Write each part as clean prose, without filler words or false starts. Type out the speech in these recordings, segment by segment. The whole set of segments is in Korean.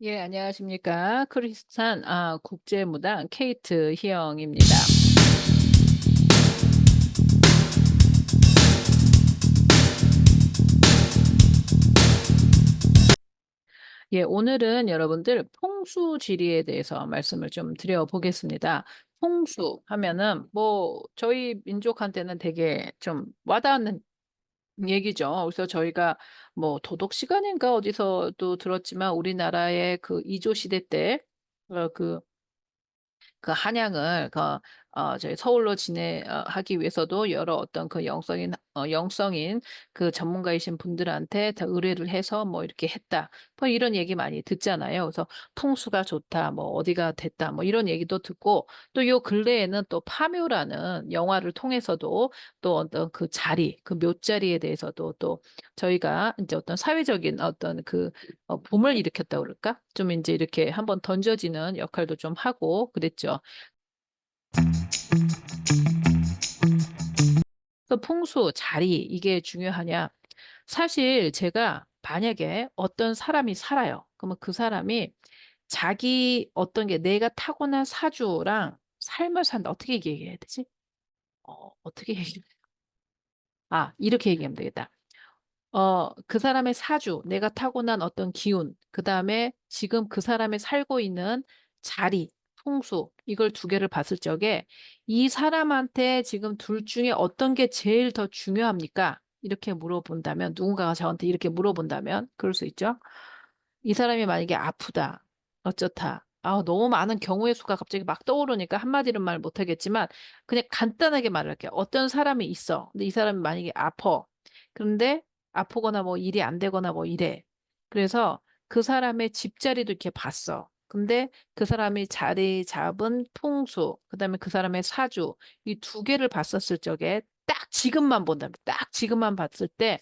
예, 안녕하십니까. 크리스찬 국제무당 케이트 희영입니다. 예, 오늘은 여러분들 풍수지리에 대해서 말씀을 좀 드려보겠습니다. 풍수 하면은 뭐 저희 민족한테는 되게 좀 와닿는 얘기죠. 그래서 저희가 뭐 도덕 시간인가 어디서도 들었지만 우리나라의 그 이조 시대 때 그 한양을 저희 서울로 하기 위해서도 여러 어떤 그 영성인 그 전문가이신 분들한테 다 의뢰를 해서 뭐 이렇게 했다. 뭐 이런 얘기 많이 듣잖아요. 그래서 풍수가 좋다, 뭐 어디가 됐다, 뭐 이런 얘기도 듣고 또 요 근래에는 또 파묘라는 영화를 통해서도 또 어떤 그 자리, 그 묘자리에 대해서도 또 저희가 이제 어떤 사회적인 어떤 붐을 일으켰다고 그럴까? 좀 이제 이렇게 한번 던져지는 역할도 좀 하고 그랬죠. 그 풍수, 자리, 이게 중요하냐? 사실 제가 만약에 어떤 사람이 살아요. 그러면 그 사람이 자기 어떤 게 내가 타고난 사주랑 삶을 산다. 어떻게 얘기해야 되지? 어떻게 얘기, 이렇게 얘기하면 되겠다. 그 사람의 사주, 내가 타고난 어떤 기운, 그 다음에 지금 그 사람이 살고 있는 자리, 풍수, 이걸 두 개를 봤을 적에 이 사람한테 지금 둘 중에 어떤 게 제일 더 중요합니까? 이렇게 물어본다면, 누군가가 저한테 이렇게 물어본다면, 그럴 수 있죠. 이 사람이 만약에 아프다, 어쩌다, 너무 많은 경우의 수가 갑자기 막 떠오르니까 한마디로 말 못하겠지만, 그냥 간단하게 말할게요. 어떤 사람이 있어. 근데 이 사람이 만약에 아파. 그런데 아프거나 뭐 일이 안 되거나 뭐 이래. 그래서 그 사람의 집자리도 이렇게 봤어. 근데 그 사람이 자리 잡은 풍수, 그다음에 그 사람의 사주, 이 두 개를 봤었을 적에 딱 지금만 본다면, 딱 지금만 봤을 때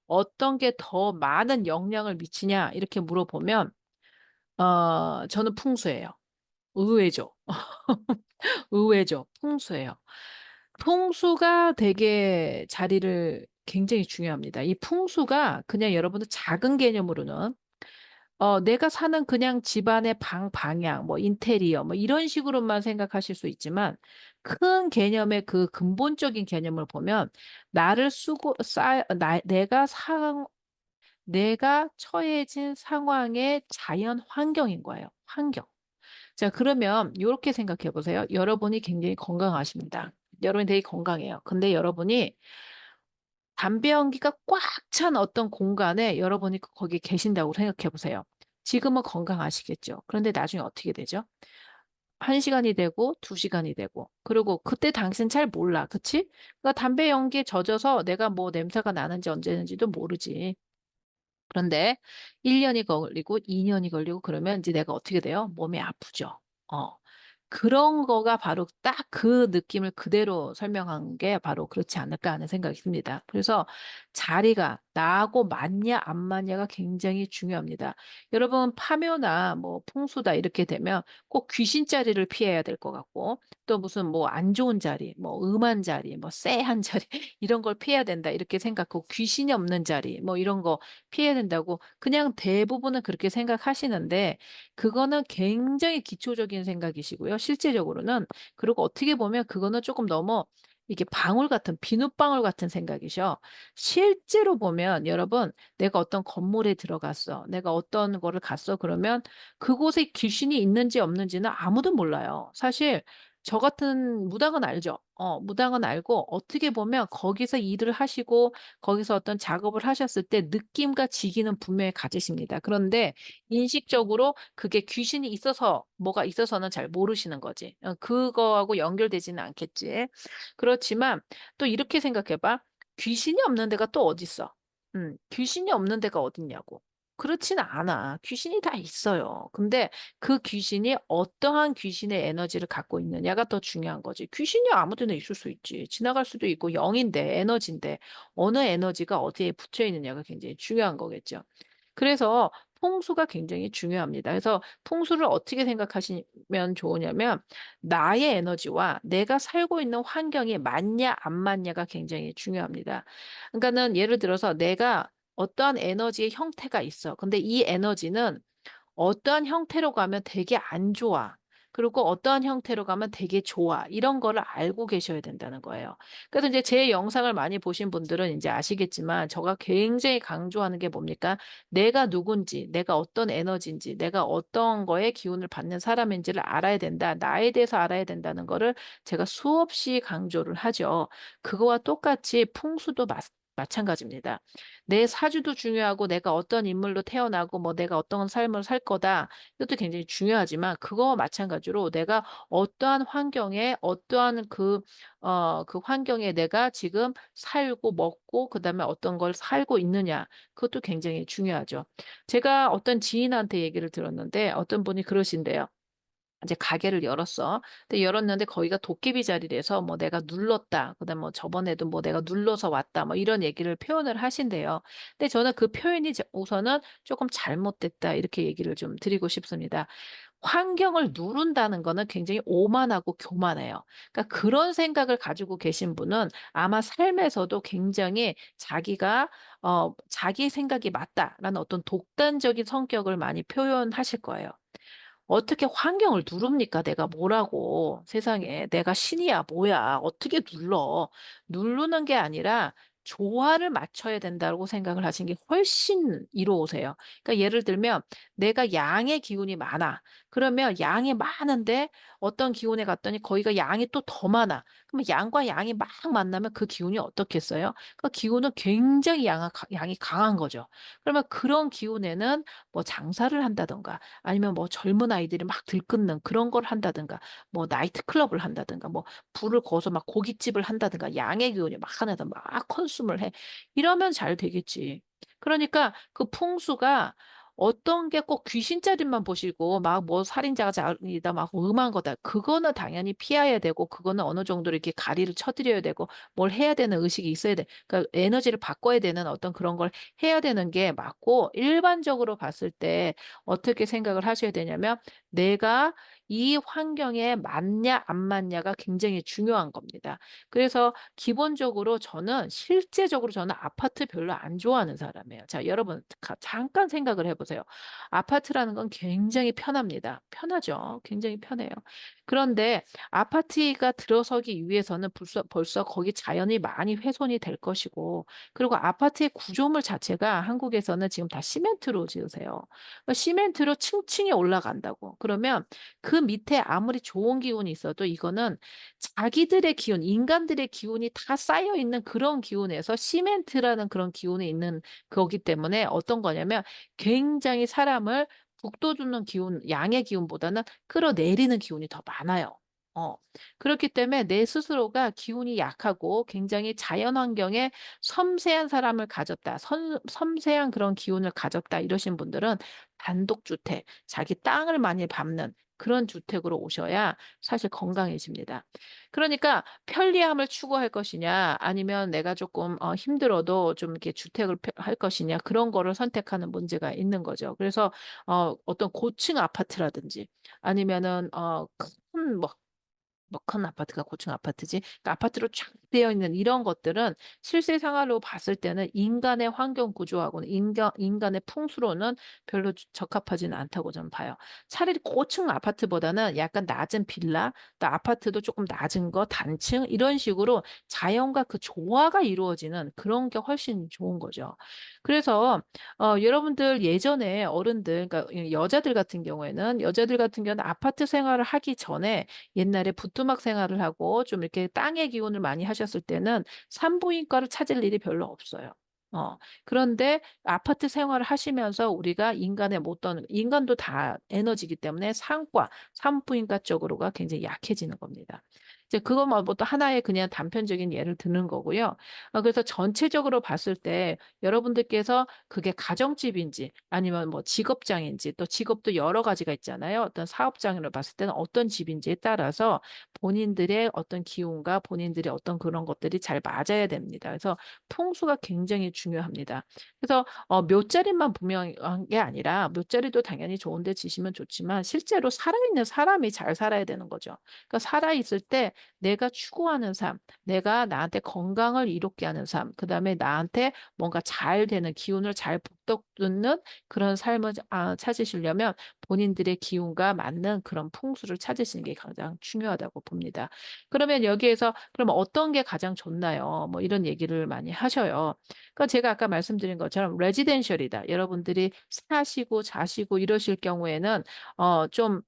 어떤 게 더 많은 영향을 미치냐 이렇게 물어보면 저는 풍수예요. 의외죠. 의외죠. 풍수예요. 풍수가 되게 자리를 굉장히 중요합니다. 이 풍수가 그냥 여러분들 작은 개념으로는 내가 사는 그냥 집안의 방향, 뭐 인테리어, 뭐 이런 식으로만 생각하실 수 있지만 큰 개념의 그 근본적인 개념을 보면 나를 내가 처해진 상황의 자연 환경인 거예요. 환경. 자, 그러면 이렇게 생각해 보세요. 여러분이 굉장히 건강하십니다. 여러분이 되게 건강해요. 근데 여러분이 담배 연기가 꽉 찬 어떤 공간에 여러분이 거기 계신다고 생각해 보세요. 지금은 건강하시겠죠. 그런데 나중에 어떻게 되죠? 1시간이 되고 2시간이 되고 그리고 그때 당신 잘 몰라. 그치? 그러니까 담배 연기에 젖어서 내가 뭐 냄새가 나는지 언제는지도 모르지. 그런데 1년이 걸리고 2년이 걸리고 그러면 이제 내가 어떻게 돼요? 몸이 아프죠. 어. 그런 거가 바로 딱 그 느낌을 그대로 설명한 게 바로 그렇지 않을까 하는 생각이 듭니다. 그래서 자리가 나하고 맞냐 안 맞냐가 굉장히 중요합니다. 여러분 파묘나 뭐 풍수다 이렇게 되면 꼭 귀신 자리를 피해야 될 것 같고 또 무슨 뭐 안 좋은 자리, 뭐 음한 자리, 뭐 쎄한 자리 이런 걸 피해야 된다 이렇게 생각하고 귀신이 없는 자리 뭐 이런 거 피해야 된다고 그냥 대부분은 그렇게 생각하시는데 그거는 굉장히 기초적인 생각이시고요. 실제적으로는 그리고 어떻게 보면 그거는 조금 너무 이게 방울 같은 비눗방울 같은 생각이셔. 실제로 보면 여러분 내가 어떤 건물에 들어갔어. 내가 어떤 거를 갔어. 그러면 그곳에 귀신이 있는지 없는지는 아무도 몰라요. 사실 저 같은 무당은 알죠. 무당은 알고 어떻게 보면 거기서 일을 하시고 거기서 어떤 작업을 하셨을 때 느낌과 지기는 분명히 가지십니다. 그런데 인식적으로 그게 귀신이 있어서 뭐가 있어서는 잘 모르시는 거지. 그거하고 연결되지는 않겠지. 그렇지만 또 이렇게 생각해 봐. 귀신이 없는 데가 또 어디 있어? 귀신이 없는 데가 어딨냐고. 그렇진 않아. 귀신이 다 있어요. 근데 그 귀신이 어떠한 귀신의 에너지를 갖고 있느냐가 더 중요한 거지. 귀신이 아무 데나 있을 수 있지. 지나갈 수도 있고 영인데, 에너지인데, 어느 에너지가 어디에 붙여 있느냐가 굉장히 중요한 거겠죠. 그래서 풍수가 굉장히 중요합니다. 그래서 풍수를 어떻게 생각하시면 좋으냐면 나의 에너지와 내가 살고 있는 환경이 맞냐 안 맞냐가 굉장히 중요합니다. 그러니까는 예를 들어서 내가 어떠한 에너지의 형태가 있어. 근데 이 에너지는 어떠한 형태로 가면 되게 안 좋아. 그리고 어떠한 형태로 가면 되게 좋아. 이런 거를 알고 계셔야 된다는 거예요. 그래서 이제 제 영상을 많이 보신 분들은 이제 아시겠지만 제가 굉장히 강조하는 게 뭡니까? 내가 누군지, 내가 어떤 에너지인지, 내가 어떤 거에 기운을 받는 사람인지를 알아야 된다. 나에 대해서 알아야 된다는 거를 제가 수없이 강조를 하죠. 그거와 똑같이 풍수도 마찬가지입니다. 내 사주도 중요하고 내가 어떤 인물로 태어나고 뭐 내가 어떤 삶을 살 거다. 이것도 굉장히 중요하지만 그거와 마찬가지로 내가 어떠한 환경에 어떠한 그 환경에 내가 지금 살고 먹고 그다음에 어떤 걸 살고 있느냐. 그것도 굉장히 중요하죠. 제가 어떤 지인한테 얘기를 들었는데 어떤 분이 그러신대요. 이제 가게를 열었어. 근데 열었는데 거기가 도깨비 자리라서 뭐 내가 눌렀다. 그다음 뭐 저번에도 뭐 내가 눌러서 왔다. 뭐 이런 얘기를 표현을 하신대요. 근데 저는 그 표현이 우선은 조금 잘못됐다. 이렇게 얘기를 좀 드리고 싶습니다. 환경을 누른다는 거는 굉장히 오만하고 교만해요. 그러니까 그런 생각을 가지고 계신 분은 아마 삶에서도 굉장히 자기가 자기 생각이 맞다라는 어떤 독단적인 성격을 많이 표현하실 거예요. 어떻게 환경을 누릅니까? 내가 뭐라고. 세상에. 내가 신이야, 뭐야. 어떻게 눌러. 누르는 게 아니라 조화를 맞춰야 된다고 생각을 하신 게 훨씬 이로우세요. 그러니까 예를 들면 내가 양의 기운이 많아. 그러면 양이 많은데 어떤 기운에 갔더니 거기가 양이 또 더 많아. 그러면 양과 양이 막 만나면 그 기운이 어떻겠어요? 그 기운은 굉장히 양이 강한 거죠. 그러면 그런 기운에는 뭐 장사를 한다던가 아니면 뭐 젊은 아이들이 막 들끓는 그런 걸 한다든가 뭐 나이트클럽을 한다든가 뭐 불을 거서 막 고깃집을 한다든가 양의 기운이 막 하나다 막 컨숨을 해. 이러면 잘 되겠지. 그러니까 그 풍수가 어떤 게 꼭 귀신자리만 보시고 막 뭐 살인자가 자리다 막 음한 거다. 그거는 당연히 피해야 되고 그거는 어느 정도 이렇게 가리를 쳐드려야 되고 뭘 해야 되는 의식이 있어야 돼. 그러니까 에너지를 바꿔야 되는 어떤 그런 걸 해야 되는 게 맞고 일반적으로 봤을 때 어떻게 생각을 하셔야 되냐면 내가 이 환경에 맞냐 안 맞냐가 굉장히 중요한 겁니다. 그래서 기본적으로 저는 실제적으로 저는 아파트 별로 안 좋아하는 사람이에요. 자, 여러분 잠깐 생각을 해보세요. 아파트라는 건 굉장히 편합니다. 편하죠. 굉장히 편해요. 그런데 아파트가 들어서기 위해서는 벌써 거기 자연이 많이 훼손이 될 것이고 그리고 아파트의 구조물 자체가 한국에서는 지금 다 시멘트로 지으세요. 시멘트로 층층이 올라간다고. 그러면 그 밑에 아무리 좋은 기운이 있어도 이거는 자기들의 기운, 인간들의 기운이 다 쌓여 있는 그런 기운에서 시멘트라는 그런 기운이 있는 거기 때문에 어떤 거냐면 굉장히 사람을 북돋우는 기운, 양의 기운보다는 끌어내리는 기운이 더 많아요. 어. 그렇기 때문에 내 스스로가 기운이 약하고 굉장히 자연 환경에 섬세한 사람을 가졌다. 섬세한 그런 기운을 가졌다. 이러신 분들은 단독주택, 자기 땅을 많이 밟는 그런 주택으로 오셔야 사실 건강해집니다. 그러니까 편리함을 추구할 것이냐, 아니면 내가 조금 힘들어도 좀 이렇게 주택을 할 것이냐, 그런 거를 선택하는 문제가 있는 거죠. 그래서 어떤 고층 아파트라든지 아니면은 뭐 큰 아파트가 고층 아파트지. 그러니까 아파트로 쫙 되어 있는 이런 것들은 실제 생활로 봤을 때는 인간의 환경 구조하고는 인간의 풍수로는 별로 적합하지는 않다고 저는 봐요. 차라리 고층 아파트보다는 약간 낮은 빌라, 또 아파트도 조금 낮은 거, 단층 이런 식으로 자연과 그 조화가 이루어지는 그런 게 훨씬 좋은 거죠. 그래서 여러분들 예전에 어른들, 그러니까 여자들 같은 경우는 아파트 생활을 하기 전에 옛날에 부뚜막 생활을 하고 좀 이렇게 땅의 기운을 많이 하셨을 때는 산부인과를 찾을 일이 별로 없어요. 그런데 아파트 생활을 하시면서 우리가 인간의 못던 인간도 다 에너지이기 때문에 산부인과 쪽으로가 굉장히 약해지는 겁니다. 이제 그것만 뭐또 하나의 그냥 단편적인 예를 드는 거고요. 그래서 전체적으로 봤을 때 여러분들께서 그게 가정집인지 아니면 뭐 직업장인지 또 직업도 여러 가지가 있잖아요. 어떤 사업장으로 봤을 때는 어떤 집인지에 따라서 본인들의 어떤 기운과 본인들의 어떤 그런 것들이 잘 맞아야 됩니다. 그래서 풍수가 굉장히 중요합니다. 그래서 몇 자리만 분명한 게 아니라 몇 자리도 당연히 좋은데 지시면 좋지만 실제로 살아있는 사람이 잘 살아야 되는 거죠. 그러니까 살아있을 때 내가 추구하는 삶, 내가 나한테 건강을 이롭게 하는 삶, 그다음에 나한테 뭔가 잘 되는 기운을 잘 북돋는 그런 삶을 찾으시려면 본인들의 기운과 맞는 그런 풍수를 찾으시는 게 가장 중요하다고 봅니다. 그러면 여기에서 그럼 어떤 게 가장 좋나요? 뭐 이런 얘기를 많이 하셔요. 그러니까 제가 아까 말씀드린 것처럼 레지덴셜이다. 여러분들이 사시고 자시고 이러실 경우에는 좀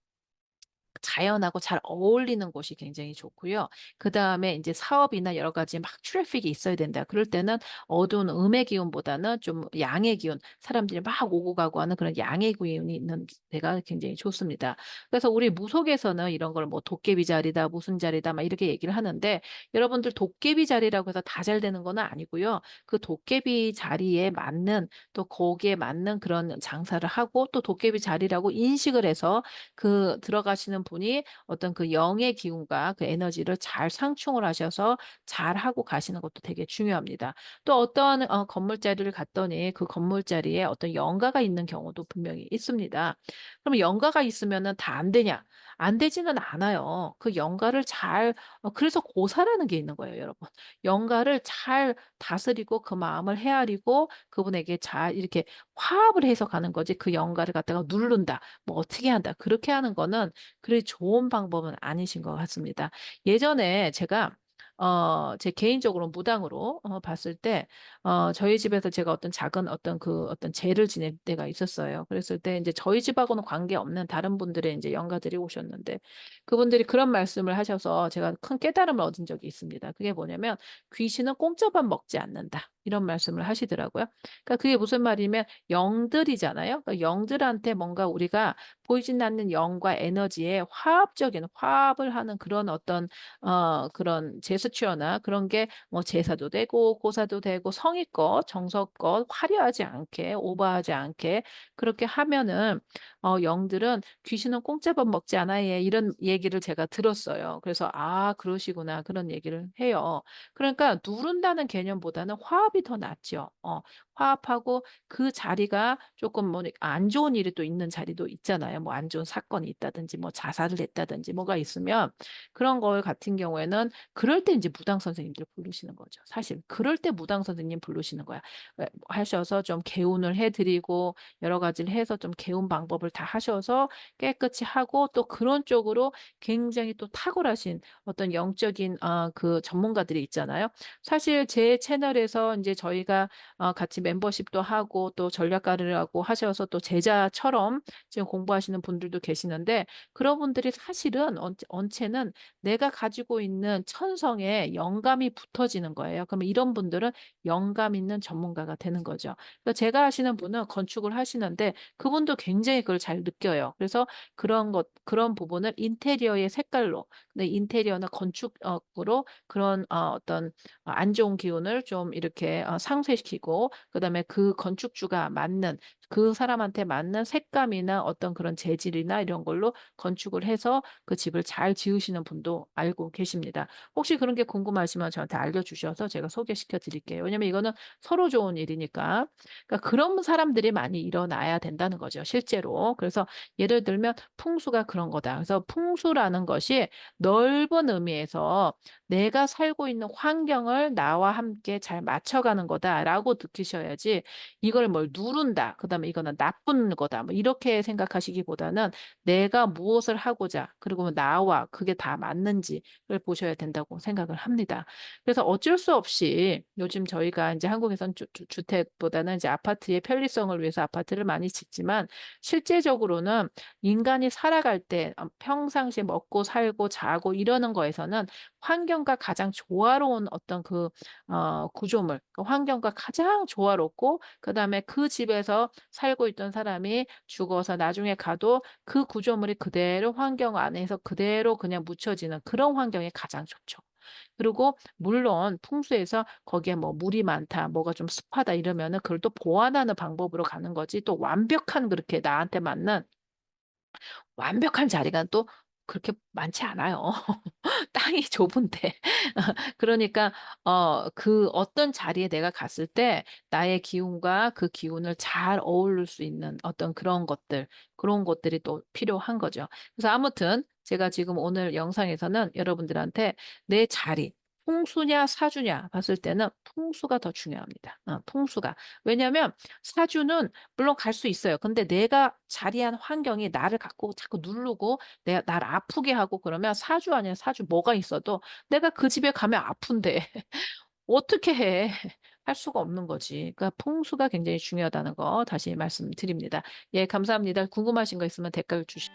자연하고 잘 어울리는 곳이 굉장히 좋고요. 그다음에 이제 사업이나 여러 가지 막 트래픽이 있어야 된다. 그럴 때는 어두운 음의 기운보다는 좀 양의 기운, 사람들이 막 오고 가고 하는 그런 양의 기운이 있는 데가 굉장히 좋습니다. 그래서 우리 무속에서는 이런 걸 뭐 도깨비 자리다, 무슨 자리다 막 이렇게 얘기를 하는데 여러분들 도깨비 자리라고 해서 다 잘 되는 건 아니고요. 그 도깨비 자리에 맞는 또 거기에 맞는 그런 장사를 하고 또 도깨비 자리라고 인식을 해서 그 들어가시는 분이 어떤 그 영의 기운과 그 에너지를 잘 상충을 하셔서 잘 하고 가시는 것도 되게 중요합니다. 또 어떤 건물 자리를 갔더니 그 건물 자리에 어떤 영가가 있는 경우도 분명히 있습니다. 그럼 영가가 있으면은 다 안 되냐? 안 되지는 않아요. 그 영가를 잘 그래서 고사라는 게 있는 거예요, 여러분. 영가를 잘 다스리고 그 마음을 헤아리고 그분에게 잘 이렇게 화합을 해서 가는 거지 그 영가를 갖다가 누른다. 뭐 어떻게 한다. 그렇게 하는 거는 그리 좋은 방법은 아니신 것 같습니다. 예전에 제가 제 개인적으로 무당으로 봤을 때 저희 집에서 제가 어떤 작은 어떤 그 어떤 제를 지낼 때가 있었어요. 그랬을 때 이제 저희 집하고는 관계없는 다른 분들의 이제 영가들이 오셨는데 그분들이 그런 말씀을 하셔서 제가 큰 깨달음을 얻은 적이 있습니다. 그게 뭐냐면 귀신은 공짜밥 먹지 않는다. 이런 말씀을 하시더라고요. 그러니까 그게 무슨 말이면 영들이잖아요. 그러니까 영들한테 뭔가 우리가 보이진 않는 영과 에너지의 화합적인 화합을 하는 그런 어떤 그런 제스처나 그런 게 뭐 제사도 되고 고사도 되고 성의껏 정성껏 화려하지 않게 오버하지 않게 그렇게 하면은 영들은 귀신은 공짜밥 먹지 않아 예 이런 얘기를 제가 들었어요. 그래서 아 그러시구나 그런 얘기를 해요. 그러니까 누른다는 개념보다는 화합이 더 낫죠. 화합하고 그 자리가 조금 뭐 안 좋은 일이 또 있는 자리도 있잖아요. 뭐 안 좋은 사건이 있다든지 뭐 자살을 했다든지 뭐가 있으면 그런 걸 같은 경우에는 그럴 때 이제 무당 선생님들 부르시는 거죠. 사실 그럴 때 무당 선생님 부르시는 거야. 하셔서 좀 개운을 해드리고 여러 가지를 해서 좀 개운 방법을 다 하셔서 깨끗이 하고 또 그런 쪽으로 굉장히 또 탁월하신 어떤 영적인 그 전문가들이 있잖아요. 사실 제 채널에서 이제 저희가 같이 멤버십도 하고 또 전략가를 하고 하셔서 또 제자처럼 지금 공부하시는 분들도 계시는데 그런 분들이 사실은 언체는 내가 가지고 있는 천성에 영감이 붙어지는 거예요. 그러면 이런 분들은 영감 있는 전문가가 되는 거죠. 그러니까 제가 하시는 분은 건축을 하시는데 그분도 굉장히 그걸 잘 느껴요. 그래서 그런 부분을 인테리어의 색깔로, 근데 인테리어나 건축으로 그런 어떤 안 좋은 기운을 좀 이렇게 상쇄시키고 그다음에 그 건축주가 맞는 그 사람한테 맞는 색감이나 어떤 그런 재질이나 이런 걸로 건축을 해서 그 집을 잘 지으시는 분도 알고 계십니다. 혹시 그런 게 궁금하시면 저한테 알려주셔서 제가 소개시켜 드릴게요. 왜냐면 이거는 서로 좋은 일이니까. 그러니까 그런 사람들이 많이 일어나야 된다는 거죠, 실제로. 그래서 예를 들면 풍수가 그런 거다. 그래서 풍수라는 것이 넓은 의미에서 내가 살고 있는 환경을 나와 함께 잘 맞춰가는 거다라고 느끼셔야지 이걸 뭘 누른다. 그다음에 이거는 나쁜 거다. 뭐 이렇게 생각하시기보다는 내가 무엇을 하고자 그리고 뭐 나와 그게 다 맞는지를 보셔야 된다고 생각을 합니다. 그래서 어쩔 수 없이 요즘 저희가 이제 한국에서는 주택보다는 이제 아파트의 편리성을 위해서 아파트를 많이 짓지만 실제적으로는 인간이 살아갈 때 평상시에 먹고 살고 자고 이러는 거에서는 환경과 가장 조화로운 어떤 그 구조물, 그 환경과 가장 조화롭고 그다음에 그 집에서 살고 있던 사람이 죽어서 나중에 가도 그 구조물이 그대로 환경 안에서 그대로 그냥 묻혀지는 그런 환경이 가장 좋죠. 그리고 물론 풍수에서 거기에 뭐 물이 많다, 뭐가 좀 습하다 이러면은 그걸 또 보완하는 방법으로 가는 거지 또 완벽한 그렇게 나한테 맞는 완벽한 자리가 또 그렇게 많지 않아요. 땅이 좁은데. 그러니까 그 어떤 자리에 내가 갔을 때 나의 기운과 그 기운을 잘 어우를 수 있는 어떤 그런 것들이 또 필요한 거죠. 그래서 아무튼 제가 지금 오늘 영상에서는 여러분들한테 내 자리, 풍수냐 사주냐 봤을 때는 풍수가 더 중요합니다. 풍수가. 왜냐하면 사주는 물론 갈 수 있어요. 근데 내가 자리한 환경이 나를 갖고 자꾸 누르고 내가 날 아프게 하고 그러면 사주 아니야 사주 뭐가 있어도 내가 그 집에 가면 아픈데 어떻게 해? 할 수가 없는 거지. 그러니까 풍수가 굉장히 중요하다는 거 다시 말씀드립니다. 예, 감사합니다. 궁금하신 거 있으면 댓글 주시